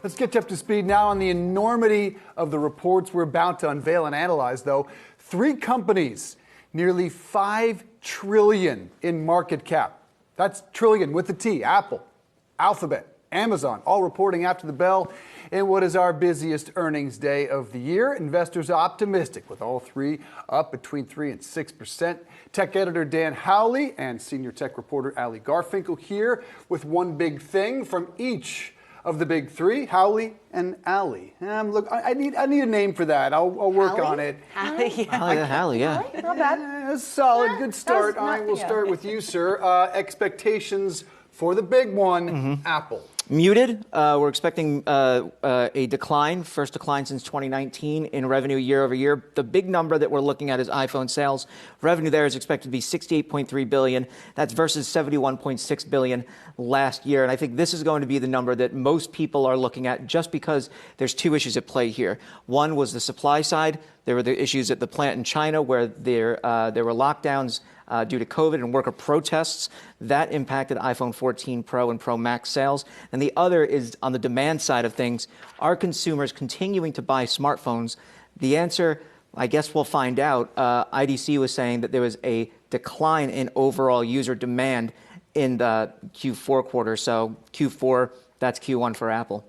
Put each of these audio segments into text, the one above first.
Let's get you up to speed now on the enormity of the reports we're about to unveil and analyze, though. 3 companies, nearly $5 trillion in market cap. That's trillion with a T. Apple, Alphabet, Amazon, all reporting after the bell in what is our busiest earnings day of the year. Investors are optimistic, with all 3 up between 3 and 6%. Tech editor Dan Howley and senior tech reporter Ali Garfinkel here with one big thing from each of the big 3, Howley and Ali. Look, I need a name for that. I'll work on it. Howley, yeah. Not bad. Solid, good start. I will start with you, sir. Expectations for the big one, Apple. Muted. We're expecting a decline, first decline since 2019 in revenue year over year. The big number that we're looking at is iPhone sales. Revenue there is expected to be $68.3 billion. That's versus $71.6 billion last year. And I think this is going to be the number that most people are looking at just because there's 2 issues at play here. One was the supply side. There were the issues at the plant in China where there were lockdowns due to COVID and worker protests. That impacted iPhone 14 Pro and Pro Max sales. And the other is on the demand side of things. Are consumers continuing to buy smartphones? The answer, I guess we'll find out. IDC was saying that there was a decline in overall user demand in the Q4 quarter. So Q4, that's Q1 for Apple.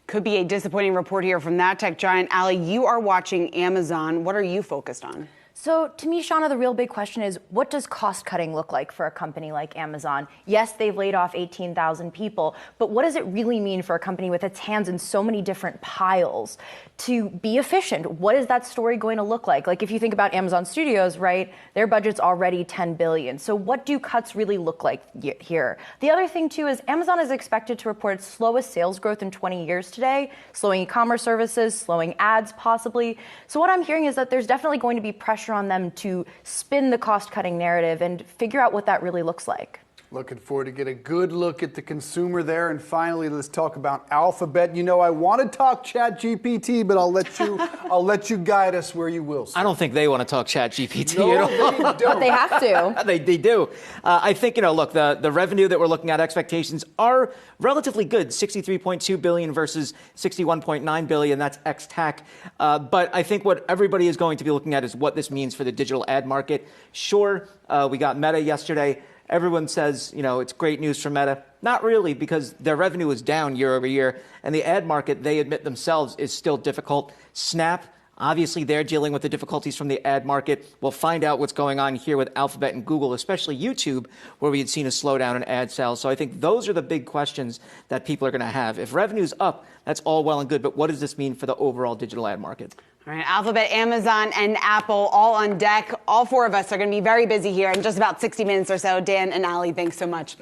Could be a disappointing report here from that tech giant. Ali, you are watching Amazon. What are you focused on? So to me, Shauna, the real big question is, what does cost cutting look like for a company like Amazon? Yes, they've laid off 18,000 people, but what does it really mean for a company with its hands in so many different piles to be efficient? What is that story going to look like? Like if you think about Amazon Studios, right, their budget's already $10 billion. So what do cuts really look like here? The other thing too is Amazon is expected to report its slowest sales growth in 20 years today, slowing e-commerce services, slowing ads possibly. So what I'm hearing is that there's definitely going to be pressure on them to spin the cost-cutting narrative and figure out what that really looks like. Looking forward to get a good look at the consumer there. And finally, let's talk about Alphabet. You know, I want to talk ChatGPT, but I'll let you guide us where you will, sir. I don't think they want to talk ChatGPT no, at all. They don't. But they have to. They do. I think, look, the revenue that we're looking at, expectations are relatively good. $63.2 billion versus $61.9 billion. That's ex-TAC. But I think what everybody is going to be looking at is what this means for the digital ad market. Sure, we got Meta yesterday. Everyone says, it's great news for Meta. Not really, because their revenue is down year over year, and the ad market, they admit themselves, is still difficult. Snap, obviously, they're dealing with the difficulties from the ad market. We'll find out what's going on here with Alphabet and Google, especially YouTube, where we had seen a slowdown in ad sales. So I think those are the big questions that people are going to have. If revenue's up, that's all well and good, but what does this mean for the overall digital ad market? All right, Alphabet, Amazon, and Apple all on deck. All 4 of us are going to be very busy here in just about 60 minutes or so. Dan and Ali, thanks so much.